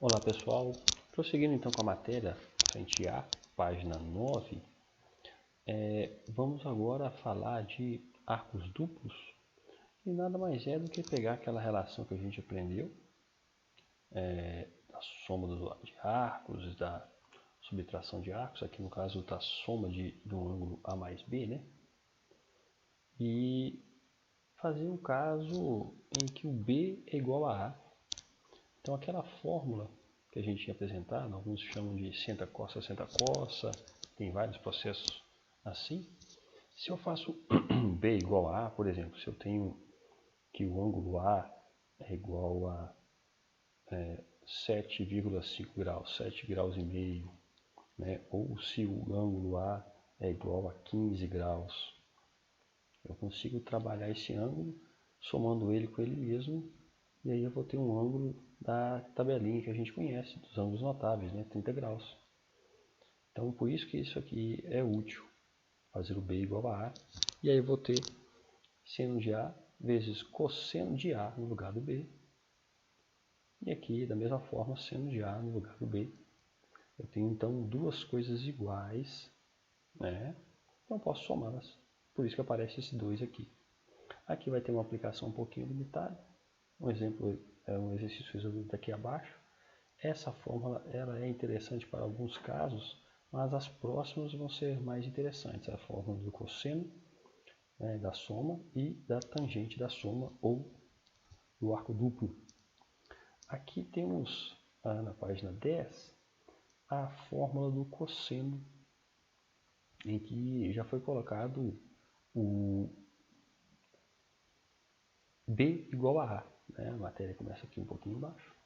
Olá pessoal, prosseguindo então com a matéria, frente A, página 9, vamos agora falar de arcos duplos, e nada mais é do que pegar aquela relação que a gente aprendeu, da soma de arcos, da subtração de arcos, aqui no caso da soma de um ângulo A mais B, né? E fazer um caso em que o B é igual a A. Então aquela fórmula que a gente tinha apresentado, alguns chamam de senta-cossa, senta-cossa, tem vários processos assim. Se eu faço B igual a A, por exemplo, se eu tenho que o ângulo A é igual a 7,5 graus, 7 graus e meio, né? Ou se o ângulo A é igual a 15 graus, eu consigo trabalhar esse ângulo somando ele com ele mesmo, e aí eu vou ter um ângulo da tabelinha que a gente conhece, dos ângulos notáveis, né? 30 graus. Então, por isso que isso aqui é útil, fazer o B igual a A, e aí eu vou ter seno de A vezes cosseno de A no lugar do B, e aqui, da mesma forma, seno de A no lugar do B. Eu tenho, então, duas coisas iguais, né? Então, posso somá-las, por isso que aparece esse 2 aqui. Aqui vai ter uma aplicação um pouquinho limitada, um exemplo é um exercício resolvido daqui abaixo. Essa fórmula ela é interessante para alguns casos, mas as próximas vão ser mais interessantes. A fórmula do cosseno, né, da soma, e da tangente da soma, ou do arco duplo. Aqui temos, na página 10, a fórmula do cosseno, em que já foi colocado o B igual a A. Né? A matéria começa aqui um pouquinho embaixo.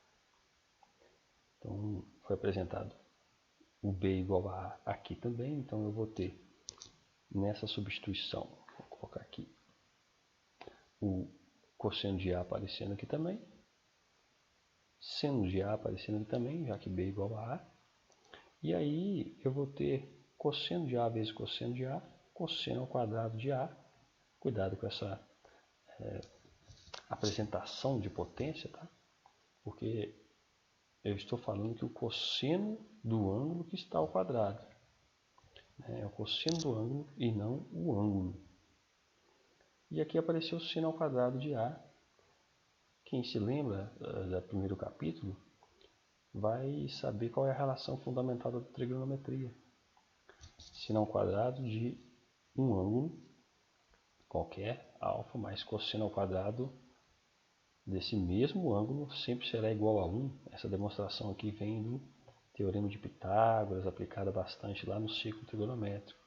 Então, foi apresentado o B igual a A aqui também, então eu vou ter nessa substituição, vou colocar aqui o cosseno de A aparecendo aqui também, seno de A aparecendo aqui também, já que B é igual a A, e aí eu vou ter cosseno de A vezes cosseno de A, cosseno ao quadrado de A, cuidado com essa apresentação de potência, tá? Porque eu estou falando que o cosseno do ângulo que está ao quadrado, é o cosseno do ângulo e não o ângulo. E aqui apareceu o seno ao quadrado de A. Quem se lembra do primeiro capítulo vai saber qual é a relação fundamental da trigonometria. Seno ao quadrado de um ângulo qualquer, alfa, mais cosseno ao quadrado desse mesmo ângulo sempre será igual a 1. Essa demonstração aqui vem do Teorema de Pitágoras, aplicada bastante lá no ciclo trigonométrico.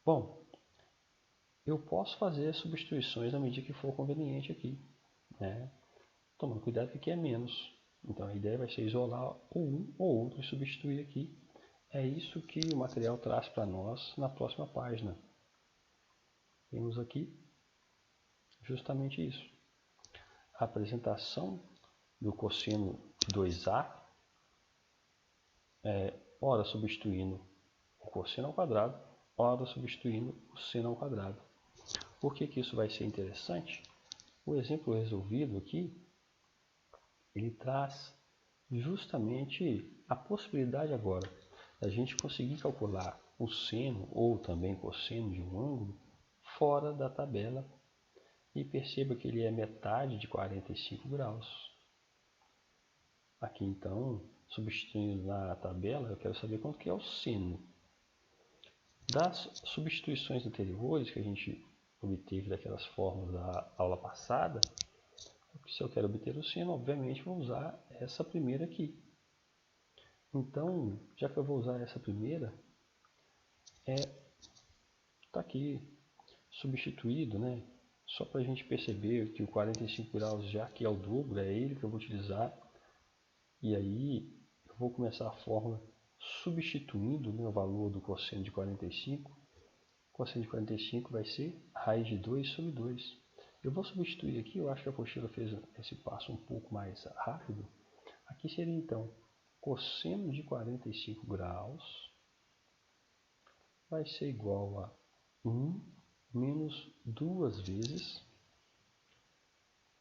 Bom, eu posso fazer substituições à medida que for conveniente aqui, né? Tomando cuidado que aqui é menos. Então a ideia vai ser isolar ou um ou outro e substituir aqui. É isso que o material traz para nós na próxima página. Temos aqui justamente isso. A apresentação do cosseno de 2A, ora substituindo o cosseno ao quadrado, ora substituindo o seno ao quadrado. Por que isso vai ser interessante? O exemplo resolvido aqui, ele traz justamente a possibilidade agora da gente conseguir calcular o seno ou também cosseno de um ângulo fora da tabela, e perceba que ele é metade de 45 graus. Aqui então, substituindo na tabela, eu quero saber quanto que é o seno. Das substituições anteriores que a gente obteve daquelas fórmulas da aula passada, se eu quero obter o seno, obviamente vou usar essa primeira aqui. Então, já que eu vou usar essa primeira, está aqui substituído, né? Só para a gente perceber que o 45 graus, já que é o dobro, é ele que eu vou utilizar. E aí, eu vou começar a fórmula substituindo, né, o valor do cosseno de 45. O cosseno de 45 vai ser raiz de 2 sobre 2. Eu vou substituir aqui, eu acho que a apostila fez esse passo um pouco mais rápido. Aqui seria então cosseno de 45 graus vai ser igual a 1 menos 2 vezes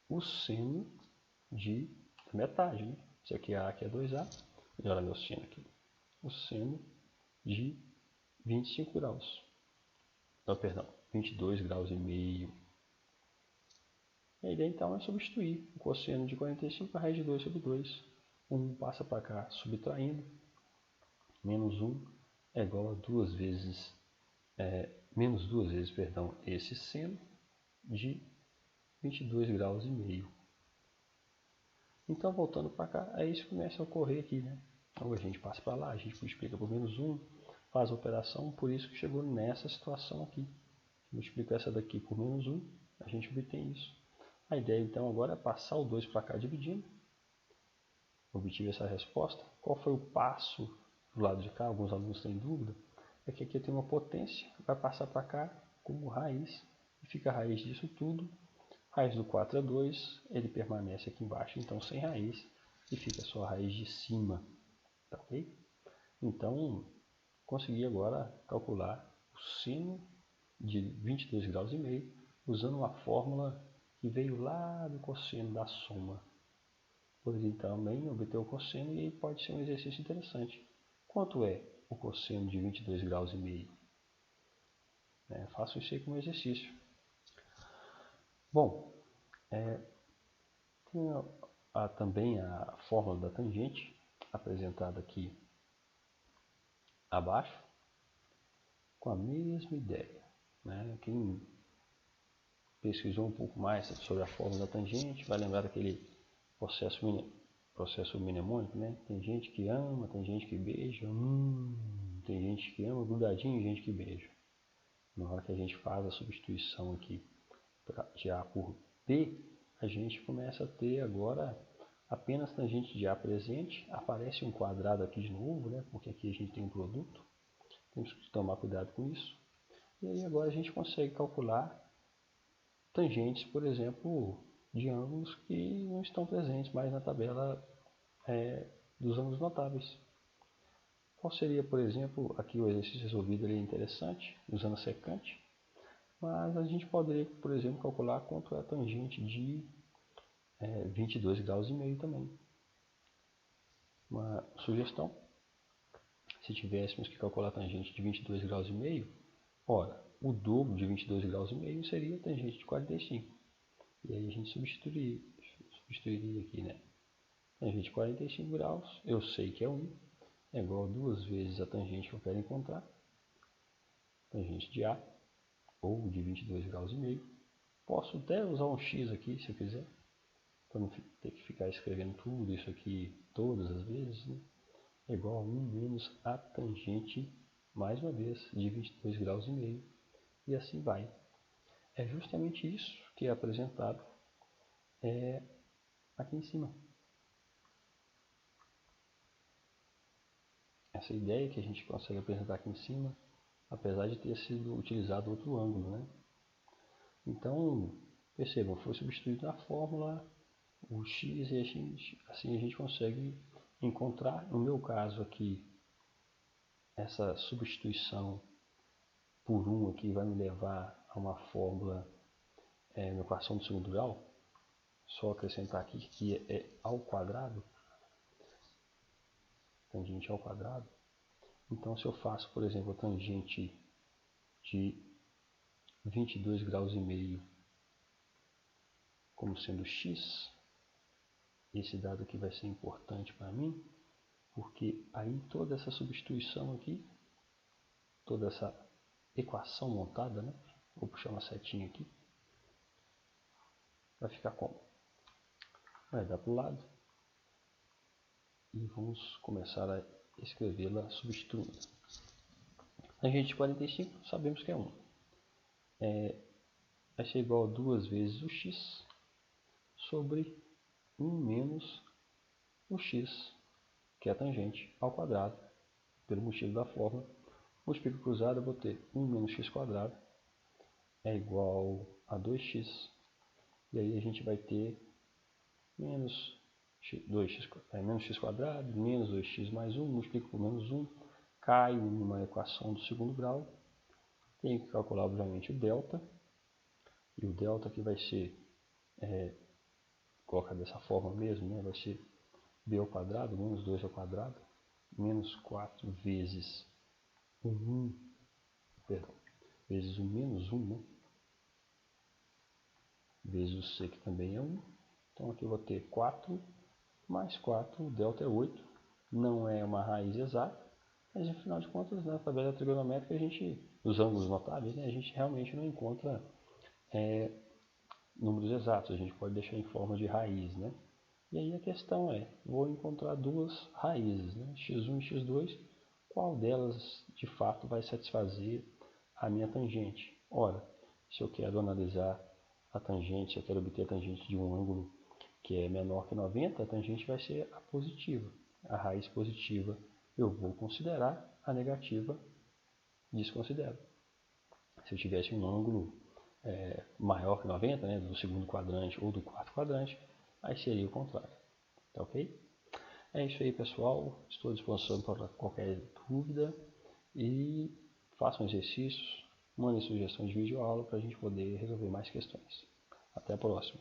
o seno de metade, né? Isso aqui é A, aqui é 2A. E olha meu seno aqui. O seno de 25 graus. Não, perdão, 22 graus e meio. E a ideia então é substituir o cosseno de 45 a raiz de 2 sobre 2. 1 passa para cá subtraindo. Menos 1 é igual a menos 2 vezes, perdão, esse seno de 22 graus e meio. Então, voltando para cá, é isso que começa a ocorrer aqui, né? Então, a gente passa para lá, a gente multiplica por menos 1, faz a operação, por isso que chegou nessa situação aqui. Multiplica essa daqui por menos 1, a gente obtém isso. A ideia, então, agora é passar o 2 para cá dividindo. Obtive essa resposta. Qual foi o passo do lado de cá? Alguns alunos têm dúvida. É que aqui eu tenho uma potência, vai passar para cá como raiz, e fica a raiz disso tudo. Raiz do 4 é 2, ele permanece aqui embaixo, então sem raiz, e fica só a raiz de cima. Tá ok? Então, consegui agora calcular o seno de 22 graus e meio, usando uma fórmula que veio lá do cosseno da soma. Poderia também obter o cosseno e pode ser um exercício interessante. Quanto é o cosseno de 22 graus e meio? Faço isso aí como exercício. Bom, tem também a fórmula da tangente, apresentada aqui abaixo, com a mesma ideia. Quem pesquisou um pouco mais sobre a fórmula da tangente vai lembrar daquele processo mnemônico, né? Tem gente que ama, tem gente que beija, tem gente que ama grudadinho e gente que beija. Na hora que a gente faz a substituição aqui de A por B, a gente começa a ter agora apenas tangente de A presente, aparece um quadrado aqui de novo, né? Porque aqui a gente tem um produto, temos que tomar cuidado com isso. E aí agora a gente consegue calcular tangentes, por exemplo, de ângulos que não estão presentes mais na tabela dos ângulos notáveis. Qual seria, por exemplo, aqui o exercício resolvido, ele é interessante, usando a secante, mas a gente poderia, por exemplo, calcular quanto é a tangente de 22 graus e meio também. Uma sugestão, se tivéssemos que calcular a tangente de 22 graus e meio, ora, o dobro de 22 graus e meio seria a tangente de 45. E aí a gente substituiria aqui, né? Tangente de 45 graus, eu sei que é 1, é igual a 2 vezes a tangente que eu quero encontrar, tangente de A, ou de 22 graus e meio. Posso até usar um x aqui, se eu quiser, para não ter que ficar escrevendo tudo isso aqui todas as vezes, né? É igual a 1 menos a tangente, mais uma vez, de 22 graus e meio, e assim vai. É justamente isso que é apresentado aqui em cima. Essa ideia que a gente consegue apresentar aqui em cima, apesar de ter sido utilizado outro ângulo, né? Então, percebam, foi substituído na fórmula o x e assim a gente consegue encontrar, no meu caso aqui, essa substituição por 1 aqui vai me levar a uma fórmula na equação do segundo grau. Só acrescentar aqui que é ao quadrado, tangente ao quadrado. Então, se eu faço, por exemplo, a tangente de 22 graus e meio como sendo x, esse dado aqui vai ser importante para mim, porque aí toda essa substituição aqui, toda essa equação montada, né? Vou puxar uma setinha aqui, vai ficar como? Vai dar para o lado e vamos começar a escrevê-la substituindo. Tangente de 45, sabemos que é 1. Vai ser igual a 2 vezes o x sobre 1 menos o x, que é a tangente ao quadrado, pelo motivo da fórmula. Multiplico cruzado, eu vou ter 1 menos x quadrado é igual a 2x. E aí a gente vai ter menos x quadrado, menos 2x mais 1, multiplico por menos 1, caio numa equação do segundo grau. Tenho que calcular, obviamente, o delta. E o delta aqui vai ser, coloca dessa forma mesmo, né? Vai ser b ao quadrado, menos 2 ao quadrado, menos 4 vezes o 1, perdão, vezes o menos 1, né? Vezes o c, que também é 1. Então aqui eu vou ter 4 mais 4, o delta é 8. Não é uma raiz exata, mas no final de contas, na tabela trigonométrica, os ângulos notáveis, né, a gente realmente não encontra números exatos, a gente pode deixar em forma de raiz, né? E aí a questão é, vou encontrar duas raízes, né? x1 e x2, qual delas de fato vai satisfazer a minha tangente? Ora, se eu quero analisar a tangente, se eu quero obter a tangente de um ângulo que é menor que 90, a tangente vai ser a positiva. A raiz positiva eu vou considerar, a negativa desconsidero. Se eu tivesse um ângulo maior que 90, né, do segundo quadrante ou do quarto quadrante, aí seria o contrário. Tá ok? É isso aí, pessoal. Estou à disposição para qualquer dúvida e façam exercícios, mandem sugestões de vídeo aula para a gente poder resolver mais questões. Até a próxima.